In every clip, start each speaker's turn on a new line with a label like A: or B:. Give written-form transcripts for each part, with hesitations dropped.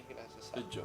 A: gracias.
B: Hecho.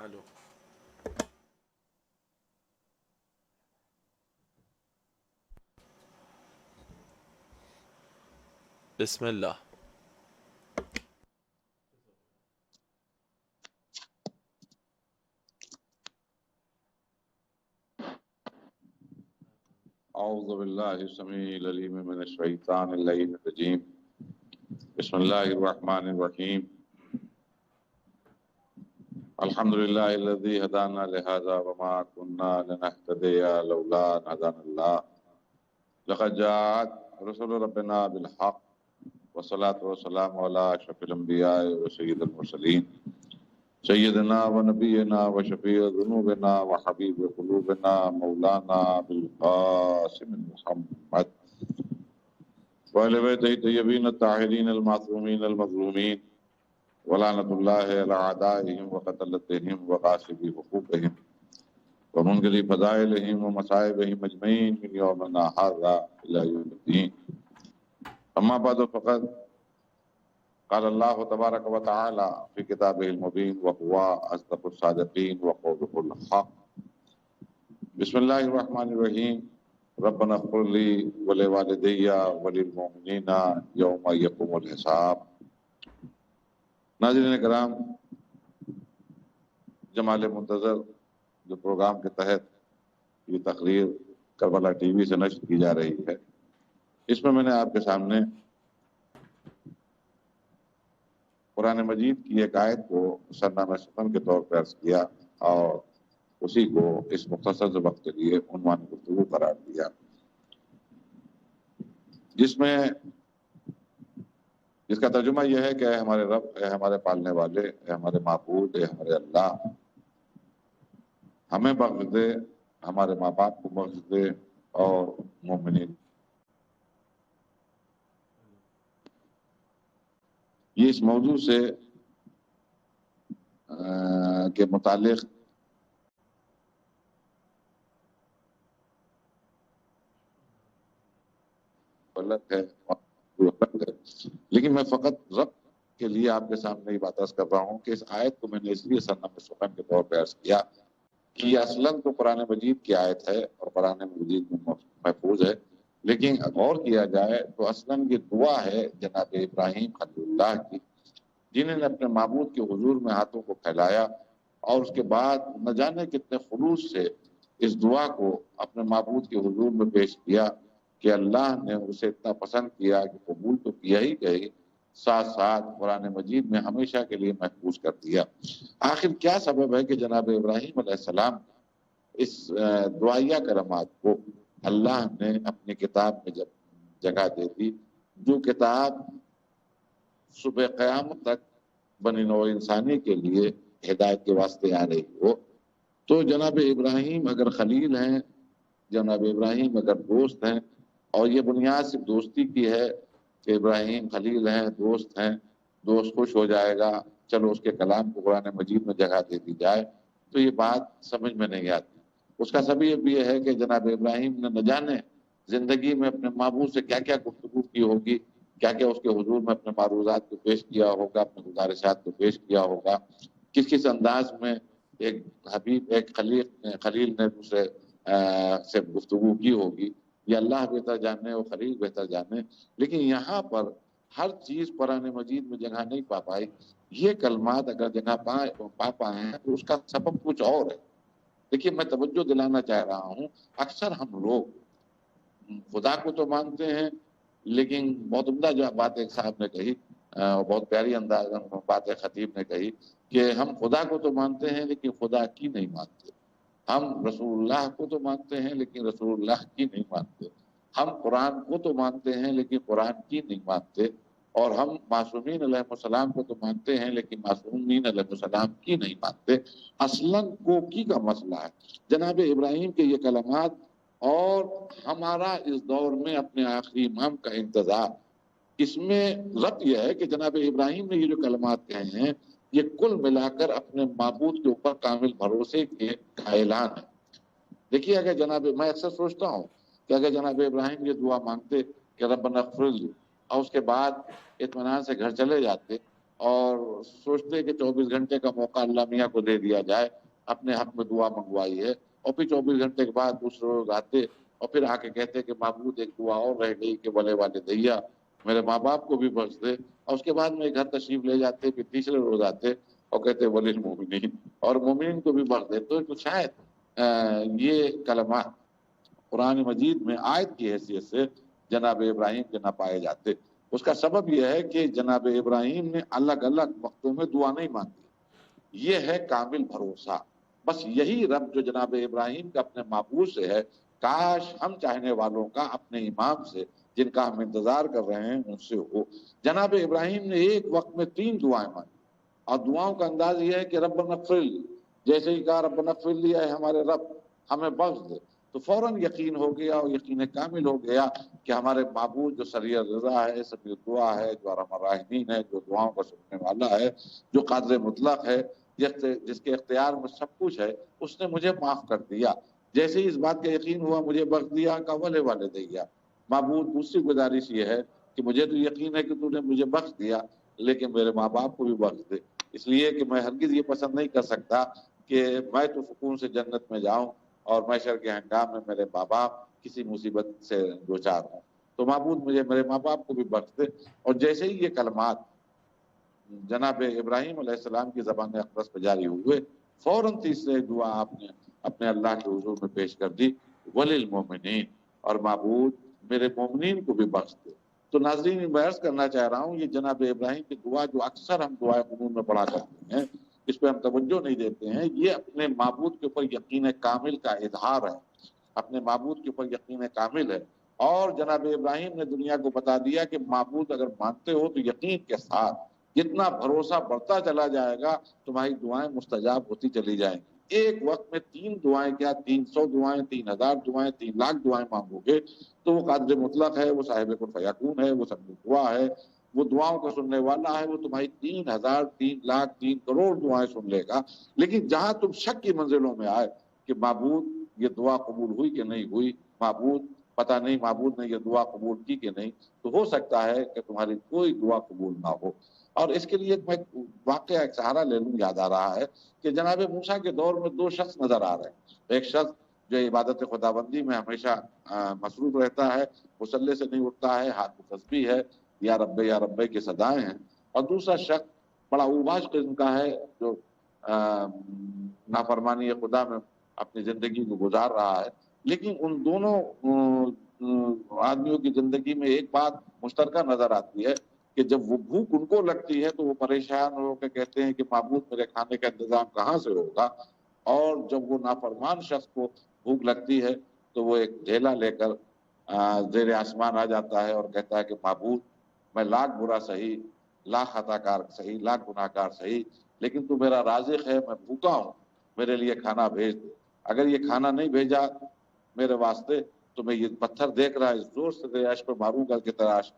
B: Aló. بسم الله.
C: أعوذ بالله السميع العليم من الشيطان اللعين الرجيم بسم الله الرحمن الرحيم الحمد لله الذي هدانا لهذا وما كنا لنهتدي لولا أن هدانا الله لقد جاءت رسل ربنا بالحق والصلاة والسلام على أشرف الأنبياء وسيد المرسلين سيدنا ونبينا وشفيع ذنوبنا وحبيب قلوبنا مولانا بالقاسم محمد وآل بيته الطيبين الطاهرين المعصومين المظلومين ولعنة الله على أعدائهم وقتلتهم وغاصبي حقوقهم ومنقذي فضائلهم ومصائبهم أجمعين من يومنا هذا إلى يوم الدين. أما بعد فقد قال الله تبارك وتعالى في كتابه المبين وهو أصدق الصادقين وقوله الحق. بسم الله الرحمن الرحيم ربنا اغفر لي ولوالدي وللمؤمنين يوم يقوم الحساب. ناظرین کرام، جمال منتظر جو پروگرام کے تحت یہ تقریر کربلا ٹی وی سے نشر کی جا رہی ہے، اس میں نے آپ کے سامنے قرآن مجید کی ایک آیت کو سرنامہ سخن کے طور پر عرض کیا اور اسی کو اس مختصر سے وقت کے لیے عنوان گفتگو قرار دیا، جس کا ترجمہ یہ ہے کہ اے ہمارے رب، اے ہمارے پالنے والے، اے ہمارے معبود، اے ہمارے اللہ، ہمیں بخش دے، ہمارے ماں باپ کو بخش دے اور مومنین. یہ اس موضوع سے کے متعلق غلط ہے، لیکن میں فقط رب کے لیے آپ کے سامنے یہ بات عرض کر رہا ہوں کہ اس آیت کو میں نے اس لیے سرنامہ سخن کے طور پہ عرض کیا کہ یہ اصلاً تو قرآن مجید کی آیت ہے اور قرآن مجید میں محفوظ ہے، لیکن غور کیا جائے تو اصلاً یہ دعا ہے جناب ابراہیم خلیل اللہ کی، جنہوں نے اپنے معبود کے حضور میں ہاتھوں کو پھیلایا اور اس کے بعد نہ جانے کتنے خلوص سے اس دعا کو اپنے معبود کے حضور میں پیش کیا کہ اللہ نے اسے اتنا پسند کیا کہ قبول تو کیا ہی گئی، ساتھ ساتھ قرآن مجید میں ہمیشہ کے لیے محفوظ کر دیا. آخر کیا سبب ہے کہ جناب ابراہیم علیہ السلام اس دعائیہ کرامات کو اللہ نے اپنی کتاب میں جب جگہ دے دی، جو کتاب صبح قیامت تک بنی نوع انسانی کے لیے ہدایت کے واسطے آ رہی ہو، تو جناب ابراہیم اگر خلیل ہیں، جناب ابراہیم اگر دوست ہیں، اور یہ بنیاد صرف دوستی کی ہے کہ ابراہیم خلیل ہیں، دوست ہیں، دوست خوش ہو جائے گا، چلو اس کے کلام کو قرآن مجید میں جگہ دے دی جائے، تو یہ بات سمجھ میں نہیں آتی. اس کا سبب یہ ہے کہ جناب ابراہیم نے نہ جانے زندگی میں اپنے معبود سے کیا کیا گفتگو کی ہوگی، کیا کیا اس کے حضور میں اپنے معروضات کو پیش کیا ہوگا، اپنے گزارشات کو پیش کیا ہوگا، کس کس انداز میں ایک حبیب، ایک خلیل نے دوسرے سے گفتگو کی ہوگی. یہ اللہ بہتر جانے اور خلیل بہتر جانے. لیکن یہاں پر ہر چیز قرآن مجید میں جگہ نہیں پا پائی. یہ کلمات اگر جگہ پا پائے ہیں تو اس کا سبب کچھ اور ہے. دیکھیے، میں توجہ دلانا چاہ رہا ہوں، اکثر ہم لوگ خدا کو تو مانتے ہیں، لیکن بہت عمدہ جو بات ایک صاحب نے کہی، بہت پیاری انداز بات خطیب نے کہی کہ ہم خدا کو تو مانتے ہیں لیکن خدا کی نہیں مانتے. ہم رسول اللہ کو تو مانتے ہیں لیکن رسول اللہ کی نہیں مانتے. ہم قرآن کو تو مانتے ہیں لیکن قرآن کی نہیں مانتے. اور ہم معصومین علیہ السلام کو تو مانتے ہیں لیکن معصومین علیہ السلام کی نہیں مانتے. اصلاً کوکی کا مسئلہ ہے. جناب ابراہیم کے یہ کلمات اور ہمارا اس دور میں اپنے آخری امام کا انتظار، اس میں ربط یہ ہے کہ جناب ابراہیم نے یہ جو کلمات کہے ہیں یہ کل ملا کر اپنے معبود کے اوپر کامل بھروسے کے کا اعلان ہے. دیکھیے اگر میں اکثر سوچتا ہوں کہ اگر جناب ابراہیم یہ دعا مانگتے کہ ربنا اغفر لی اور اس کے بعد اطمینان سے گھر چلے جاتے اور سوچتے کہ 24 گھنٹے کا موقع اللہ میاں کو دے دیا جائے، اپنے حق میں دعا منگوائی ہے، اور پھر 24 گھنٹے کے بعد دوسرے روز آتے اور پھر آ کے کہتے کہ معبود ایک دعا اور رہ گئی کہ بلے والے دیا میرے ماں باپ کو بھی بخش دے، اور اس کے بعد میں گھر تشریف لے جاتے، پھر تیسرے روز آتے اور کہتے ولی المومنین اور مومنین کو بھی بخش دے. تو شاید یہ کلمات قرآن مجید میں آیت کی حیثیت سے جناب ابراہیم کے نہ پائے جاتے. اس کا سبب یہ ہے کہ جناب ابراہیم نے الگ الگ وقتوں میں دعا نہیں مانگی. یہ ہے کامل بھروسہ. بس یہی رب جو جناب ابراہیم کا اپنے معبود سے ہے، کاش ہم چاہنے والوں کا اپنے امام سے جن کا ہم انتظار کر رہے ہیں ان سے ہو. جناب ابراہیم نے ایک وقت میں 3 دعائیں مانگی، اور دعاؤں کا انداز یہ ہے کہ ربنا اغفر لی، جیسے ہی کہا ربنا اغفر لی ہے ہمارے رب ہمیں بخش دے، تو فوراً یقین ہو گیا اور یقین کامل ہو گیا کہ ہمارے معبود جو سریع رضا ہے، سمیع دعا ہے، جو ارحم الراحمین ہے، جو دعاؤں کا سننے والا ہے، جو قادر مطلق ہے، جس کے اختیار میں سب کچھ ہے، اس نے مجھے معاف کر دیا. جیسے ہی اس بات کا یقین ہوا مجھے بخش دیا کا ولے والے دیا. معبود دوسری گزارش یہ ہے کہ مجھے تو یقین ہے کہ تو نے مجھے بخش دیا لیکن میرے ماں باپ کو بھی بخش دے، اس لیے کہ میں ہرگز یہ پسند نہیں کر سکتا کہ میں تو سکون سے جنت میں جاؤں اور محشر کے ہنگام میں میرے ماں باپ کسی مصیبت سے دوچار ہوں. تو معبود مجھے میرے ماں باپ کو بھی بخش دے. اور جیسے ہی یہ کلمات جناب ابراہیم علیہ السلام کی زبان اقدس پہ جاری ہوئے، فوراً تیسرے دعا آپ نے اپنے اللہ کے حضور میں پیش کر دی، وللمومنین، اور معبود میرے مومنین کو بھی بخش دے. تو ناظرین میں عرض کرنا چاہ رہا ہوں یہ جناب ابراہیم کی دعا جو اکثر ہم دعائے قنوت میں پڑھا کرتے ہیں، اس پہ ہم توجہ نہیں دیتے ہیں، یہ اپنے معبود کے اوپر یقین کامل کا اظہار ہے، اپنے معبود کے اوپر یقین کامل ہے. اور جناب ابراہیم نے دنیا کو بتا دیا کہ معبود اگر مانتے ہو تو یقین کے ساتھ جتنا بھروسہ بڑھتا چلا جائے گا تمہاری دعائیں مستجاب ہوتی چلی جائیں گی. ایک وقت میں 3 دعائیں کیا 300 دعائیں، 3000 دعائیں، 3 لاکھ دعائیں مانگو گے تو وہ قادر مطلق ہے، وہ صاحب کن فیکون ہے، وہ سب دعا ہے، وہ دعاؤں کا سننے والا ہے، وہ تمہاری 3000 3 لاکھ 3 کروڑ دعائیں سن لے گا. لیکن جہاں تم شک کی منزلوں میں آئے کہ معبود یہ دعا قبول ہوئی کہ نہیں ہوئی، معبود پتہ نہیں معبود نے یہ دعا قبول کی کہ نہیں، تو ہو سکتا ہے کہ تمہاری کوئی دعا قبول نہ ہو. اور اس کے لیے میں واقعہ ایک سہارا لے لوں، یاد آ رہا ہے کہ جناب موسیٰ کے دور میں 2 شخص نظر آ رہے ہیں. ایک شخص جو عبادت خداوندی میں ہمیشہ مصروف رہتا ہے، مصلے سے نہیں اٹھتا ہے، ہاتھ میں تسبیح ہے، یا رب کی صدائیں ہیں. اور دوسرا شخص بڑا اوباش قسم کا ہے جو نافرمانی خدا میں اپنی زندگی کو گزار رہا ہے. لیکن ان دونوں آدمیوں کی زندگی میں ایک بات مشترکہ نظر آتی ہے کہ جب وہ بھوک ان کو لگتی ہے تو وہ پریشان ہو کے کہتے ہیں کہ معبود میرے کھانے کا انتظام کہاں سے ہوگا. اور جب وہ نافرمان شخص کو بھوک لگتی ہے تو وہ ایک ڈھیلا لے کر زیر آسمان آ جاتا ہے اور کہتا ہے کہ معبود میں لاکھ برا سہی، لاکھ خطا کار سہی، لاکھ گناہ کار سہی، لیکن تو میرا رازق ہے، میں بھوکا ہوں، میرے لیے کھانا بھیج دے. اگر یہ کھانا نہیں بھیجا میرے واسطے تو میں یہ پتھر دیکھ رہا ہے زور سے تیرے عرش پہ ماروں گا کہ تیرا عرش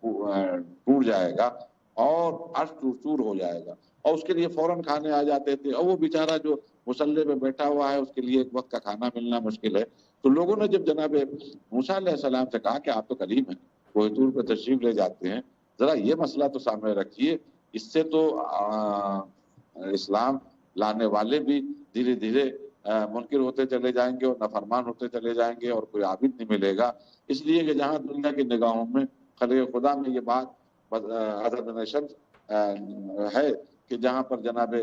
C: ٹوٹ جائے گا اور عرش چور چور ہو جائے گا. اور اس کے لیے فوراً کھانے آ جاتے تھے. اور وہ بیچارہ جو مصلے پہ بیٹھا ہوا ہے اس کے لیے ایک وقت کا کھانا ملنا مشکل ہے. تو لوگوں نے جب جناب موسیٰ علیہ السلام سے کہا کہ آپ تو کریم ہیں، کوہ طور پہ تشریف لے جاتے ہیں، ذرا یہ مسئلہ تو سامنے رکھیے، اس سے تو اسلام لانے والے بھی دھیرے دھیرے منکر ہوتے چلے جائیں گے اور نافرمان ہوتے چلے جائیں گے اور کوئی عابد نہیں ملے گا. اس لیے کہ جہاں دنیا کی نگاہوں میں خلیق خدا میں یہ بات حضرت نشد ہے کہ جہاں پر جناب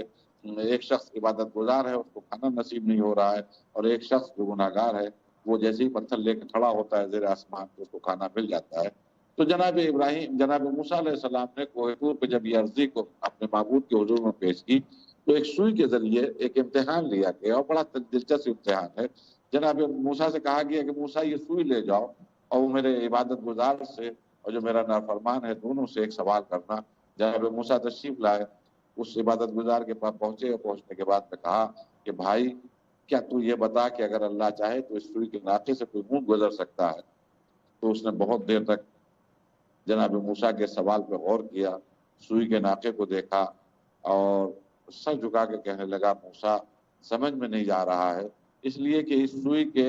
C: ایک شخص عبادت گزار ہے اس کو کھانا نصیب نہیں ہو رہا ہے، اور ایک شخص جو گناہ گار ہے وہ جیسے ہی پتھر لے کے کھڑا ہوتا ہے زیر آسمان تو اس کو کھانا مل جاتا ہے. تو جناب موسیٰ علیہ السلام نے کوہ طور پہ جب یہ عرضی کو اپنے معبود کے حضور میں پیش کی تو ایک سوئی کے ذریعے ایک امتحان لیا گیا، اور بڑا دلچسپ امتحان ہے. جناب موسیٰ سے کہا گیا کہ موسیٰ یہ سوئی لے جاؤ اور وہ میرے عبادت گزار سے اور جو میرا نافرمان ہے، دونوں سے ایک سوال کرنا۔ جناب موسیٰ تشریف لائے، اس عبادت گزار کے پاس پہنچے، اور پہنچنے کے بعد میں کہا کہ بھائی کیا تو یہ بتا کہ اگر اللہ چاہے تو اس سوئی کے ناقے سے کوئی اونٹ گزر سکتا ہے؟ تو اس نے بہت دیر تک جناب موسیٰ کے سوال پہ غور کیا، سوئی کے ناقے کو دیکھا اور سر جھکا کے کہنے لگا موسیٰ سمجھ میں نہیں جا رہا ہے، اس لیے کہ اس سوئی کے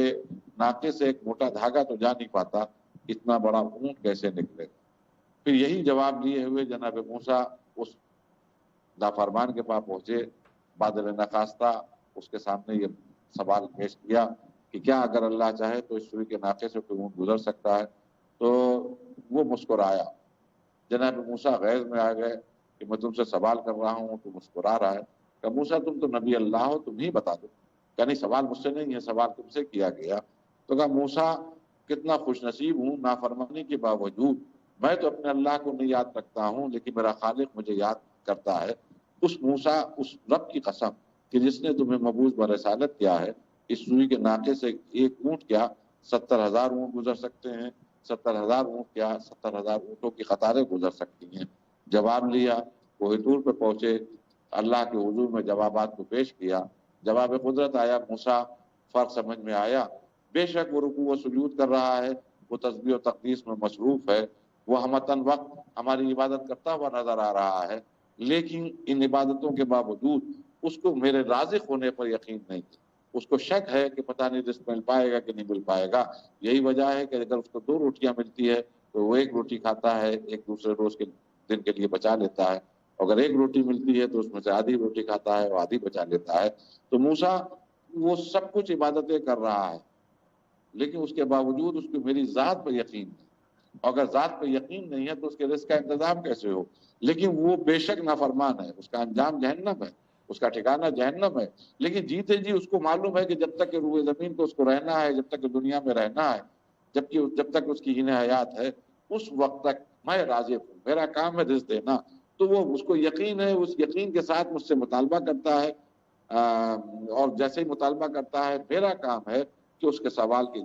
C: ناقے سے ایک موٹا دھاگا تو جا نہیں پاتا، اتنا بڑا اونٹ کیسے نکلے؟ پھر یہی جواب لیے ہوئے جناب موسیٰ اس نافرمان کے پاس پہنچے، بادل نخواستہ اس کے سامنے یہ سوال پیش کیا کہ کیا اگر اللہ چاہے تو اس سوئی کے ناقے سے کوئی اونٹ گزر سکتا ہے؟ تو وہ مسکرایا۔ جناب موسیٰ غیظ میں آ گئے کہ میں تم سے سوال کر رہا ہوں تو مسکرا رہا ہے۔ کہ موسیٰ تم تو نبی اللہ ہو، تم ہی بتا دو۔ کہ نہیں، سوال مجھ سے نہیں ہے، سوال تم سے کیا گیا۔ تو کہا موسیٰ کتنا خوش نصیب ہوں، نافرمانی کے باوجود میں تو اپنے اللہ کو نہیں یاد رکھتا ہوں، لیکن میرا خالق مجھے یاد کرتا ہے۔ اس موسیٰ، اس رب کی قسم کہ جس نے تمہیں مبعوث برسالت کیا ہے، اس سوئی کے ناقے سے ایک اونٹ کیا 70,000 اونٹ گزر سکتے ہیں، 70,000 اونٹ کیا 70,000 اونٹوں کی قطاریں گزر سکتی ہیں۔ جواب لیا، کوہ طور پہ پہنچے، اللہ کے حضور میں جوابات کو پیش کیا، جواب قدرت آیا۔ موسیٰ فرق سمجھ میں آیا، بے شک وہ رکوع و سجود کر رہا ہے، وہ تسبیح و تقدیس میں مصروف ہے، وہ ہمتاً وقت ہماری عبادت کرتا ہوا نظر آ رہا ہے، لیکن ان عبادتوں کے باوجود اس کو میرے رازق ہونے پر یقین نہیں ہے۔ اس کو شک ہے کہ پتہ نہیں رزق مل پائے گا کہ نہیں مل پائے گا۔ یہی وجہ ہے کہ اگر اس کو 2 روٹیاں ملتی ہے تو وہ 1 روٹی کھاتا ہے، ایک دوسرے روز کے دن کے لیے بچا لیتا ہے۔ اگر 1 روٹی ملتی ہے تو اس میں سے آدھی روٹی کھاتا ہے اور آدھی بچا لیتا ہے۔ تو موسیٰ وہ سب کچھ عبادتیں کر رہا ہے، لیکن اس کے باوجود اس کو میری ذات پر یقین نہیں۔ اگر ذات پر یقین نہیں ہے تو اس کے رزق کا انتظام کیسے ہو؟ لیکن وہ بے شک نافرمان ہے، اس کا انجام جہنم ہے، اس کا ٹھکانہ جہنم ہے، لیکن جیتے جی اس کو معلوم ہے کہ جب تک کہ روئے زمین کو اس کو رہنا ہے، جب تک کہ دنیا میں رہنا ہے، جب تک اس کی ہین حیات ہے، اس وقت تک میں رازق ہوں، میرا کام ہے رزق دینا۔ تو وہ اس کو یقین ہے، اس یقین کے ساتھ مجھ سے مطالبہ کرتا ہے، اور جیسے ہی مطالبہ کرتا ہے میرا کام ہے کہ اس کے سوال کے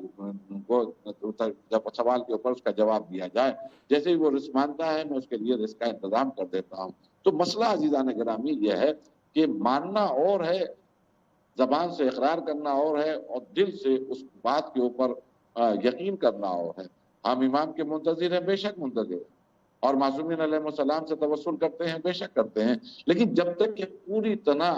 C: اوپر اس کا جواب دیا جائے۔ جیسے ہی وہ رزق مانتا ہے میں اس کے لیے رزق کا انتظام کر دیتا ہوں۔ تو مسئلہ عزیزان گرامی یہ ہے کہ ماننا اور ہے، زبان سے اقرار کرنا اور ہے، اور دل سے اس بات کے اوپر یقین کرنا اور ہے۔ ہم امام کے منتظر ہیں، بے شک منتظر ہیں، اور معصومین علیہ السلام سے توسل کرتے ہیں، بے شک کرتے ہیں، لیکن جب تک کہ پوری طرح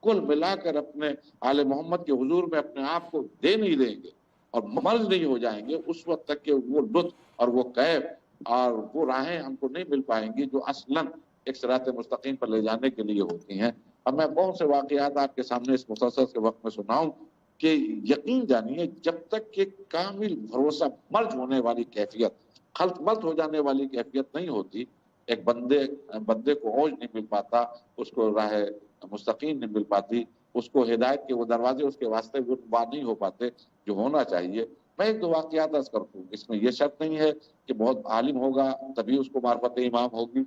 C: کل ملا کر اپنے آل محمد کے حضور میں اپنے آپ کو دے نہیں دیں گے اور مرض نہیں ہو جائیں گے، اس وقت تک کہ وہ لطف اور وہ کیف اور وہ راہیں ہم کو نہیں مل پائیں گی جو اصلاً ایک صراط مستقیم پر لے جانے کے لیے ہوتی ہیں۔ اب میں بہت سے واقعات آپ کے سامنے اس مختصر کے وقت میں سناؤں کہ یقین جانیے جب تک کہ کامل بھروسہ مرج ہونے والی کیفیت، خلط ملط ہو جانے والی کیفیت نہیں ہوتی، ایک بندے کو اوج نہیں مل پاتا، اس کو راہ مستقیم نہیں مل پاتی، اس کو ہدایت کے وہ دروازے اس کے واسطے وہ بار نہیں ہو پاتے جو ہونا چاہیے۔ میں 1-2 واقعات عرض کرتا ہوں، اس میں یہ شرط نہیں ہے کہ بہت عالم ہوگا تبھی اس کو معرفت امام ہوگی،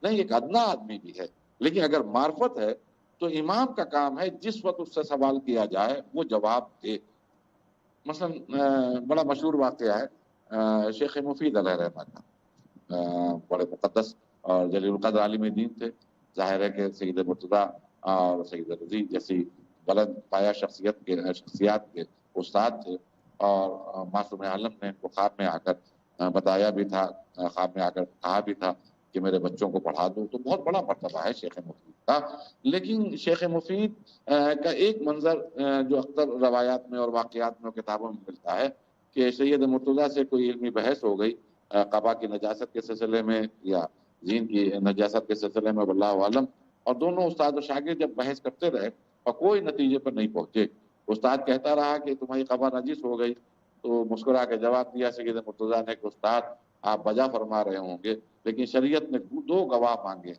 C: نہیں، ایک ادنا آدمی بھی ہے، لیکن اگر معرفت ہے تو امام کا کام ہے جس وقت اس سے سوال کیا جائے وہ جواب دے۔ مثلا بڑا مشہور واقعہ ہے شیخ مفید علیہ رحمہ کا، بڑے مقدس اور جلیل القدر عالم دین تھے، ظاہر ہے کہ سید مرتضیٰ اور سید رضی جیسی بلند پایا شخصیات کے استاد تھے، اور معصوم عالم نے ان کو خواب میں آ کر بتایا بھی تھا، خواب میں آ کر کہا بھی تھا کہ میرے بچوں کو پڑھا دو۔ تو بہت بڑا مرتبہ ہے شیخ مفید کا، لیکن شیخ مفید کا ایک منظر جو اکثر روایات میں اور واقعات میں اور کتابوں میں ملتا ہے کہ سید مرتضیٰ سے کوئی علمی بحث ہو گئی قبا کی نجاست کے سلسلے میں یا زین کی نجاست کے سلسلے میں، واللہ عالم، اور دونوں استاد و شاگرد جب بحث کرتے رہے اور کوئی نتیجے پر نہیں پہنچے، استاد کہتا رہا کہ تمہاری قبا نجس ہو گئی، تو مسکرا کے جواب دیا سید مرتضیٰ نے کہ استاد آپ بجا فرما رہے ہوں گے، لیکن شریعت نے 2 گواہ مانگے،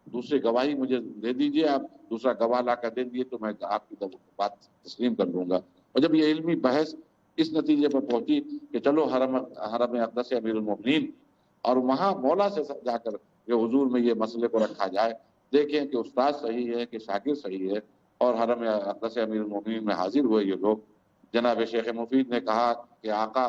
C: دوسری گواہی مجھے دے دیجئے، آپ دوسرا گواہ لا کر دے دیے تو میں آپ کی بات تسلیم کر لوں گا۔ اور جب یہ علمی بحث اس نتیجے پر پہنچی کہ چلو حرم اقدس امیر المومنین، اور وہاں مولا سے جا کر کہ حضور میں یہ مسئلے کو رکھا جائے، دیکھیں کہ استاد صحیح ہے کہ شاگرد صحیح ہے، اور حرم اقدس امیر المومنین میں حاضر ہوئے یہ لوگ۔ جناب شیخ مفید نے کہا کہ آقا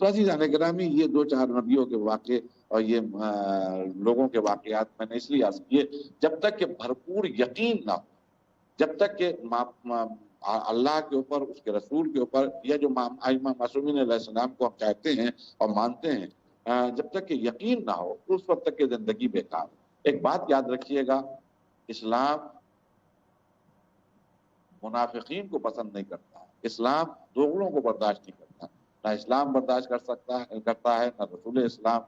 C: تو عزیزان گرامی، یہ دو چار نبیوں کے واقعے اور یہ لوگوں کے واقعات میں نے اس لیے عرض کیے، جب تک کہ بھرپور یقین نہ ہو، جب تک کہ اللہ کے اوپر، اس کے رسول کے اوپر، یا جو ائمہ معصومین علیہ السلام کو ہم چاہتے ہیں اور مانتے ہیں، جب تک کہ یقین نہ ہو اس وقت تک کہ زندگی بیکار ہے۔ ایک بات یاد رکھیے گا، اسلام منافقین کو پسند نہیں کرتا، اسلام دوغلوں کو برداشت نہیں کرتا، نہ اسلام برداشت کرتا ہے، نہ رسول اسلام،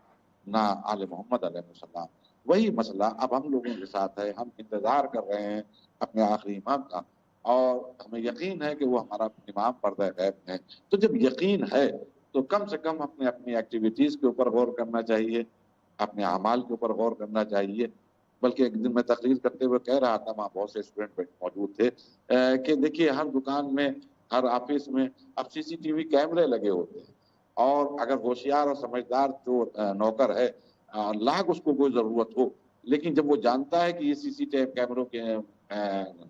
C: نہ آل محمد علیہ السلام۔ وہی مسئلہ اب ہم لوگوں کے ساتھ ہے، ہم انتظار کر رہے ہیں اپنے آخری امام کا، اور ہمیں یقین ہے کہ وہ ہمارا امام پردہ غیب ہے۔ تو جب یقین ہے تو کم سے کم اپنی ایکٹیویٹیز کے اوپر غور کرنا چاہیے، اپنے اعمال کے اوپر غور کرنا چاہیے۔ بلکہ ایک دن میں تقریر کرتے ہوئے کہہ رہا تھا، وہاں بہت سے اسٹوڈنٹ موجود تھے، کہ دیکھیے ہر دکان میں، ہر آفس میں اب CCTV کیمرے لگے ہوتے ہیں، اور اگر ہوشیار اور سمجھدار جو نوکر ہے، لاکھ اس کو کوئی ضرورت ہو، لیکن جب وہ جانتا ہے کہ یہ CCTV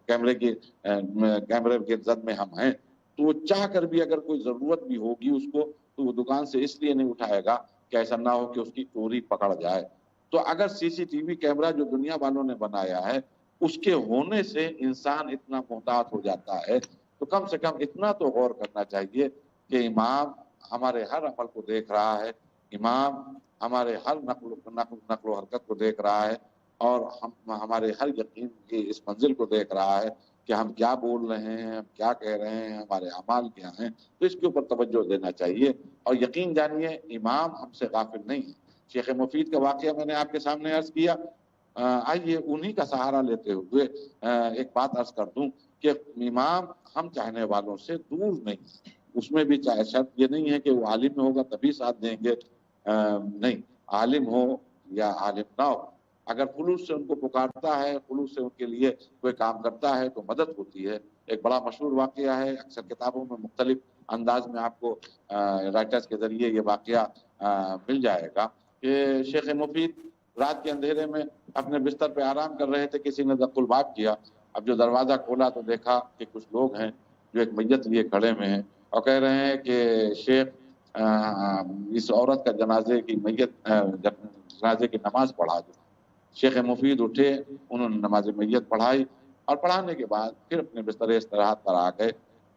C: کیمرے کے زد میں ہم ہیں، تو وہ چاہ کر بھی اگر کوئی ضرورت بھی ہوگی اس کو، تو وہ دکان سے اس لیے نہیں اٹھائے گا کہ ایسا نہ ہو کہ اس کی چوری پکڑ جائے۔ تو اگر CCTV کیمرہ جو دنیا والوں نے بنایا ہے، اس کے ہونے سے انسان اتنا محتاط ہو جاتا ہے، تو کم سے کم اتنا تو غور کرنا چاہیے کہ امام ہمارے ہر عمل کو دیکھ رہا ہے، امام ہمارے ہر نقل و حرکت کو دیکھ رہا ہے، اور ہمارے ہر یقین کی اس منزل کو دیکھ رہا ہے کہ ہم کیا بول رہے ہیں، ہم کیا کہہ رہے ہیں، ہمارے اعمال کیا ہیں۔ تو اس کے اوپر توجہ دینا چاہیے، اور یقین جانیے امام ہم سے غافل نہیں ہے۔ شیخ مفید کا واقعہ میں نے آپ کے سامنے عرض کیا، آئیے انہی کا سہارا لیتے ہوئے ایک بات عرض کر دوں کہ امام ہم چاہنے والوں سے دور نہیں، اس میں بھی چاہے شرط یہ نہیں ہے کہ وہ عالم ہوگا تبھی ساتھ دیں گے، نہیں، عالم ہو یا عالم نہ ہو، اگر خلوص سے ان کو پکارتا ہے، خلوص سے ان کے لیے کوئی کام کرتا ہے تو مدد ہوتی ہے۔ ایک بڑا مشہور واقعہ ہے، اکثر کتابوں میں مختلف انداز میں آپ کو رائٹرز کے ذریعے یہ واقعہ مل جائے گا کہ شیخ مفید رات کے اندھیرے میں اپنے بستر پہ آرام کر رہے تھے، کسی نے دق الباب کیا۔ اب جو دروازہ کھولا تو دیکھا کہ کچھ لوگ ہیں جو ایک میت لیے کھڑے میں ہیں، اور کہہ رہے ہیں کہ شیخ اس عورت کا جنازے کی نماز پڑھا دو۔ شیخ مفید اٹھے، انہوں نے نماز میت پڑھائی، اور پڑھانے کے بعد پھر اپنے بستر استراحت پر آ گئے۔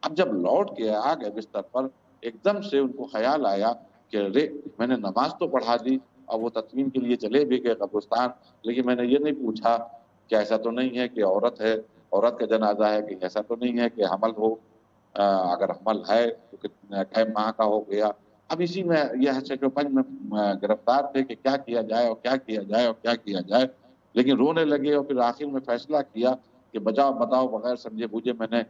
C: اب جب لوٹ کے آ گئے بستر پر، ایک دم سے ان کو خیال آیا کہ ارے میں نے نماز تو پڑھا دی، اور وہ تدفین کے لیے چلے بھی گئے قبرستان، لیکن میں نے یہ نہیں پوچھا کہ ایسا تو نہیں ہے کہ عورت ہے، عورت کا جنازہ ہے، کہ ایسا تو نہیں ہے کہ حمل ہو، اگر حمل ہے تو کئی ماہ کا ہو گیا۔ اب اسی میں یہ شکوپنج میں گرفتار تھے کہ کیا کیا جائے اور کیا کیا جائے اور کیا کیا جائے، لیکن رونے لگے، اور پھر آخر میں فیصلہ کیا کہ بتاؤ بغیر سمجھے بوجھے میں نے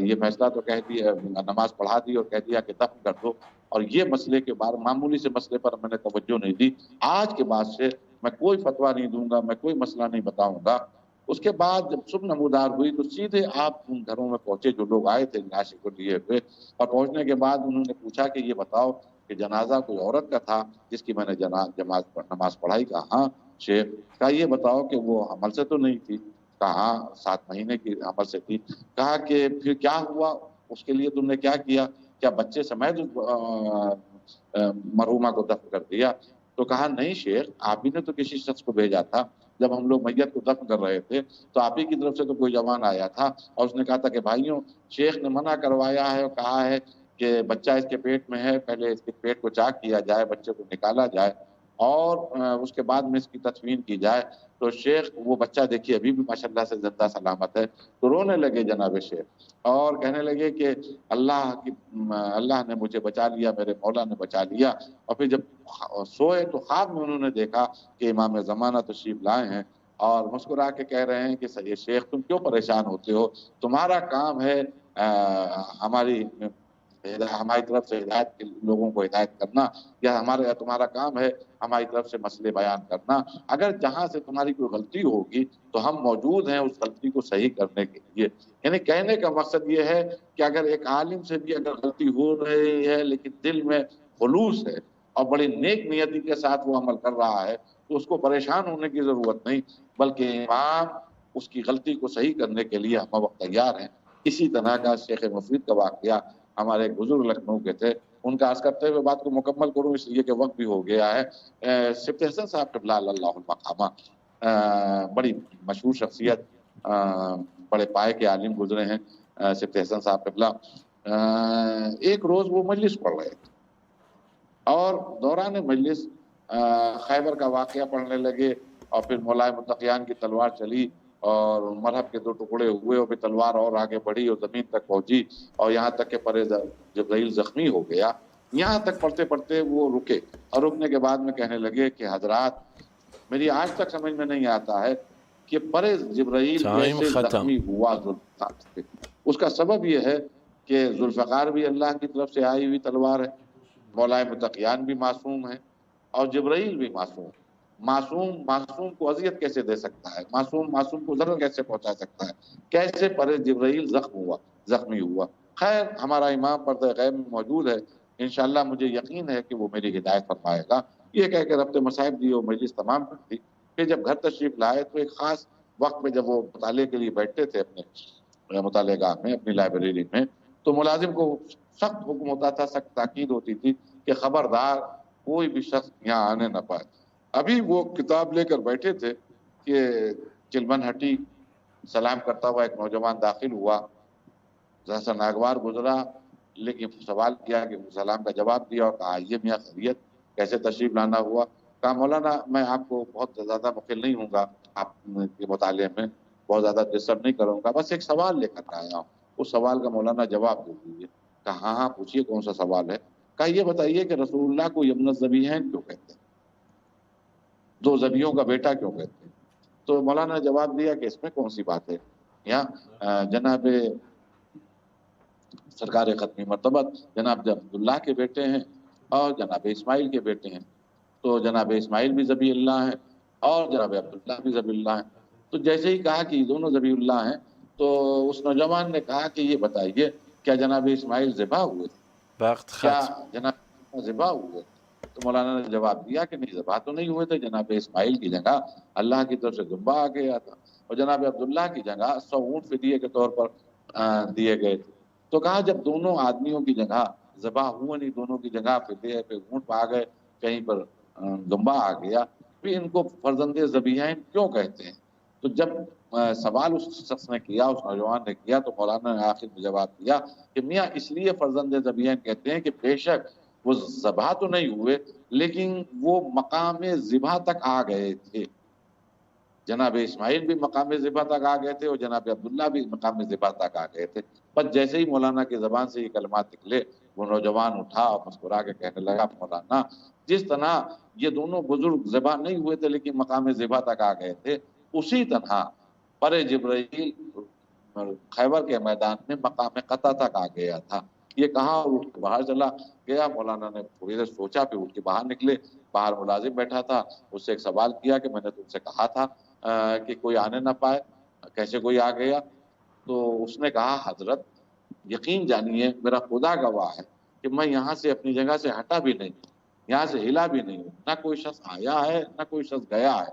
C: یہ فیصلہ تو کہہ دیا، نماز پڑھا دی اور کہہ دیا کہ دفن کر دو، اور یہ مسئلے کے بعد معمولی سے مسئلے پر میں نے توجہ نہیں دی، آج کے بعد سے میں کوئی فتویٰ نہیں دوں گا، میں کوئی مسئلہ نہیں بتاؤں گا۔ اس کے بعد جب صبح نمودار ہوئی تو سیدھے آپ ان گھروں میں پہنچے جو لوگ آئے تھے لاشیں کو لیے ہوئے، اور پہنچنے کے بعد انہوں نے پوچھا کہ یہ بتاؤ کہ جنازہ کوئی عورت کا تھا جس کی میں نے نماز پڑھائی؟ کہا ہاں شیخ۔ کہا یہ بتاؤ کہ وہ حمل سے تو نہیں تھی؟ کہا ہاں 7 مہینے کی حمل سے تھی۔ کہا کہ پھر کیا ہوا، اس کے لیے تم نے کیا کیا؟ کیا بچے سمیت مرحومہ کو دفن کر دیا؟ تو کہا نہیں شیخ، آپ ہی نے تو کسی شخص کو بھیجا تھا، جب ہم لوگ میت کو دفن کر رہے تھے تو آپ ہی کی طرف سے تو کوئی جوان آیا تھا، اور اس نے کہا تھا کہ بھائیوں شیخ نے منع کروایا ہے اور کہا ہے کہ بچہ اس کے پیٹ میں ہے، پہلے اس کے پیٹ کو چاک کیا جائے، بچے کو نکالا جائے، اور اس کے بعد میں اس کی تدفین کی جائے۔ تو شیخ وہ بچہ دیکھیے ابھی بھی ماشاءاللہ سے زندہ سلامت ہے۔ تو رونے لگے جناب شیخ، اور کہنے لگے کہ اللہ نے مجھے بچا لیا، میرے مولا نے بچا لیا۔ اور پھر جب سوئے تو خواب میں انہوں نے دیکھا کہ امام زمانہ تشریف لائے ہیں، اور مسکرا کے کہہ رہے ہیں کہ یہ شیخ تم کیوں پریشان ہوتے ہو، تمہارا کام ہے ہماری طرف سے ہدایت کے لوگوں کو ہدایت کرنا، یا تمہارا کام ہے ہماری طرف سے مسئلے بیان کرنا، اگر جہاں سے تمہاری کوئی غلطی ہوگی تو ہم موجود ہیں اس غلطی کو صحیح کرنے کے لیے۔ یعنی کہنے کا مقصد یہ ہے کہ اگر ایک عالم سے بھی اگر غلطی ہو رہی ہے لیکن دل میں خلوص ہے اور بڑی نیک نیتی کے ساتھ وہ عمل کر رہا ہے تو اس کو پریشان ہونے کی ضرورت نہیں، بلکہ امام اس کی غلطی کو صحیح کرنے کے لیے ہم وقت تیار ہیں۔ اسی طرح کا شیخ مفید کا واقعہ ہمارے ایک بزرگ لکھنؤ کے تھے، ان کا عرض کرتے ہوئے بات کو مکمل کروں اس لیے کہ وقت بھی ہو گیا ہے۔ سبط حسن صاحب قبلہ اللہ المقامہ بڑی مشہور شخصیت، بڑے پائے کے عالم گزرے ہیں سبط حسن صاحب قبلہ۔ ایک روز وہ مجلس پڑھ رہے تھے اور دوران مجلس خیبر کا واقعہ پڑھنے لگے، اور پھر مولائے متقیان کی تلوار چلی اور مرحب کے 2 ٹکڑے ہوئے، اور پھر تلوار اور آگے بڑھی اور زمین تک پہنچی، اور یہاں تک کہ پر جبرائیل زخمی ہو گیا۔ یہاں تک پڑھتے پڑھتے وہ رکے، اور رکنے کے بعد میں کہنے لگے کہ حضرات میری آج تک سمجھ میں نہیں آتا ہے کہ پر جبرائیل کیسے زخمی ہوا ذوالفقار سے۔ اس کا سبب یہ ہے کہ ذوالفقار بھی اللہ کی طرف سے آئی ہوئی تلوار ہے، مولائے متقیان بھی معصوم ہے، اور جبرائیل بھی معصوم۔ معصوم کو اذیت کیسے دے سکتا ہے؟ معصوم کو ضرر کیسے پہنچا سکتا ہے؟ کیسے پر جبرائیل زخمی ہوا؟ خیر، ہمارا امام پردہ غیب میں موجود ہے، انشاءاللہ مجھے یقین ہے کہ وہ میری ہدایت فرمائے گا۔ یہ کہہ کے ربط مصائب دی اور مجلس تمام کر دی۔ پھر جب گھر تشریف لائے تو ایک خاص وقت میں جب وہ مطالعے کے لیے بیٹھتے تھے اپنے مطالعہ گاہ میں، اپنی لائبریری میں، تو ملازم کو سخت حکم ہوتا تھا، سخت تاکید ہوتی تھی کہ خبردار کوئی بھی شخص یہاں آنے نہ پائے۔ ابھی وہ کتاب لے کر بیٹھے تھے کہ چلمن ہٹی سلام کرتا ہوا ایک نوجوان داخل ہوا، ذرا سا ناگوار گزرا، لیکن سوال کیا کہ سلام کا جواب دیا اور کہا یہ میاں خیریت، کیسے تشریف لانا ہوا؟ کہا مولانا میں آپ کو بہت زیادہ مخل نہیں ہوں گا، آپ کے مطالعے میں بہت زیادہ ڈسٹرب نہیں کروں گا، بس ایک سوال لے کر آیا ہوں، اس سوال کا مولانا جواب دے دیجیے۔ کہا ہاں پوچھیے کون سا سوال ہے؟ کہا یہ بتائیے کہ رسول اللہ کو یمن الذبیحین کیوں کہتے ہیں؟ 2 ذبیحوں کا بیٹا کیوں کہتے ہیں؟ تو مولانا نے جواب دیا کہ اس میں کون سی بات ہے، یہاں جناب سرکار ختمی مرتبت جناب عبداللہ کے بیٹے ہیں اور جناب اسماعیل کے بیٹے ہیں، تو جناب اسماعیل بھی ذبیح اللہ ہیں اور جناب عبداللہ بھی ذبیح اللہ ہیں۔ تو جیسے ہی کہا کہ یہ دونوں ذبیح اللہ ہیں تو اس نوجوان نے کہا کہ یہ بتائیے کیا جناب اسماعیل ذبح ہوئے تھے؟ کیا جناب ذبح ہوئے؟ تو مولانا نے جواب دیا کہ نہیں، ذبح تو نہیں ہوئے تھے، جناب اسماعیل کی جگہ اللہ کی طرف سے دمبا آ گیا تھا، اور جناب عبداللہ کی جگہ 100 اونٹ فدیے کے طور پر دیے گئے تھے۔ تو کہا جب دونوں آدمیوں کی جگہ ذبح ہوئے نہیں، دونوں کی جگہ فدیے پہ اونٹ آ گئے، کہیں پر دمبا آ گیا، پھر ان کو فرزند ذبیحین کیوں کہتے ہیں؟ تو جب سوال اس شخص نے کیا، اس نوجوان نے کیا، تو مولانا نے آخر میں جواب دیا کہ میاں اس لیے فرزند ذبیحین کہتے ہیں کہ بے شک وہ ذبح تو نہیں ہوئے لیکن وہ مقام ذبح تک آ گئے تھے۔ جناب اسماعیل بھی مقام ذبح تک آ گئے تھے اور جناب عبداللہ بھی مقام ذبح تک آ گئے تھے۔ بس جیسے ہی مولانا کی زبان سے یہ کلمات نکلے، وہ نوجوان اٹھا اور مسکرا کے کہنے لگا مولانا جس طرح یہ دونوں بزرگ ذبح نہیں ہوئے تھے لیکن مقام ذبح تک آ گئے تھے، اسی طرح پر جبرائیل خیبر کے میدان میں مقام قطع تک آ گیا تھا۔ یہ کہا اور اٹھ کے باہر چلا گیا۔ مولانا نے تھوڑی دیر سوچا، پھر اٹھ کے باہر نکلے، باہر ملازم بیٹھا تھا، اس سے ایک سوال کیا کہ میں نے تم سے کہا تھا کہ کوئی آنے نہ پائے، کیسے کوئی آ گیا؟ تو اس نے کہا حضرت یقین جانیے میرا خدا گواہ ہے کہ میں یہاں سے اپنی جگہ سے ہٹا بھی نہیں، یہاں سے ہلا بھی نہیں ہوں، نہ کوئی شخص آیا ہے نہ کوئی شخص گیا ہے۔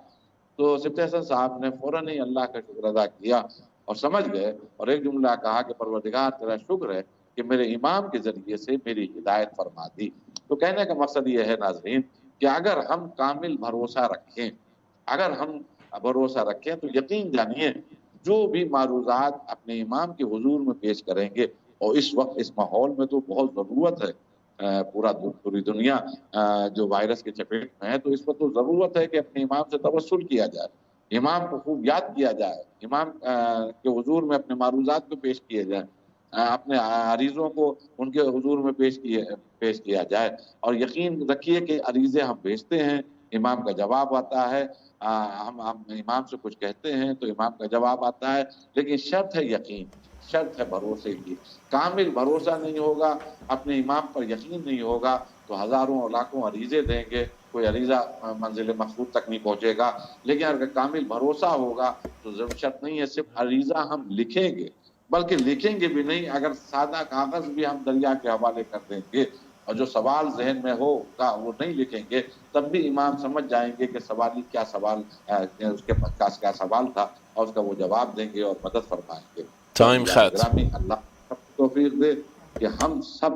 C: تو سبط حسن صاحب نے فوراً ہی اللہ کا شکر ادا کیا اور سمجھ گئے، اور ایک جملہ کہا کہ پروردگار تیرا شکر ہے کہ میرے امام کے ذریعے سے میری ہدایت فرما دی۔ تو کہنے کا مقصد یہ ہے ناظرین کہ اگر ہم کامل بھروسہ رکھیں تو یقین جانیے جو بھی معروضات اپنے امام کے حضور میں پیش کریں گے، اور اس وقت اس ماحول میں تو بہت ضرورت ہے، پوری دنیا جو وائرس کے چپیٹ میں ہے، تو اس وقت تو ضرورت ہے کہ اپنے امام سے توسل کیا جائے، امام کو خوب یاد کیا جائے، امام کے حضور میں اپنے معروضات کو پیش کیے جائیں، اپنے عریضوں کو ان کے حضور میں پیش کیا جائے، اور یقین رکھیے کہ عریضے ہم بھیجتے ہیں، امام کا جواب آتا ہے، ہم امام سے کچھ کہتے ہیں تو امام کا جواب آتا ہے، لیکن شرط ہے یقین، شرط ہے بھروسے کی۔ کامل بھروسہ نہیں ہوگا، اپنے امام پر یقین نہیں ہوگا تو ہزاروں اور لاکھوں عریضے دیں گے، کوئی عریضہ منزل مقصود تک نہیں پہنچے گا۔ لیکن اگر کامل بھروسہ ہوگا تو ضرور شرط نہیں ہے صرف عریضہ ہم لکھیں گے، بلکہ لکھیں گے بھی نہیں، اگر سادہ کاغذ بھی ہم دریا کے حوالے کر دیں گے اور جو سوال ذہن میں ہوگا وہ نہیں لکھیں گے، تب بھی امام سمجھ جائیں گے کہ سوالی کیا سوال، اس کے پاس کیا سوال تھا، اور اس کا وہ جواب دیں گے اور مدد فرمائیں گے۔
B: ٹائم ختم۔
C: اللہ سب کو توفیق دے کہ ہم سب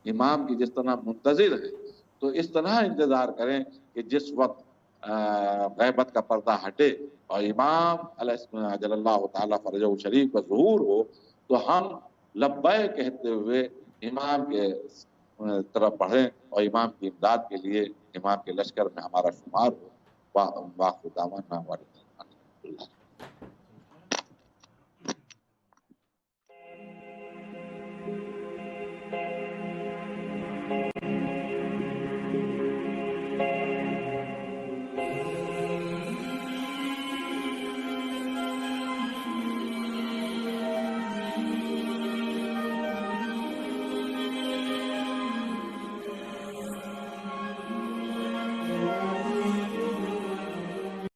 C: امام کی جس طرح منتظر ہیں، تو اس طرح انتظار کریں کہ جس وقت غیبت کا پردہ ہٹے اور امام علیہ جل اللہ تعالیٰ فرجہ شریف کا ظہور ہو، تو ہم لبیک کہتے ہوئے امام کے طرف بڑھیں اور امام کی امداد کے لیے امام کے لشکر میں ہمارا شمار ہو۔ واخر دعوانا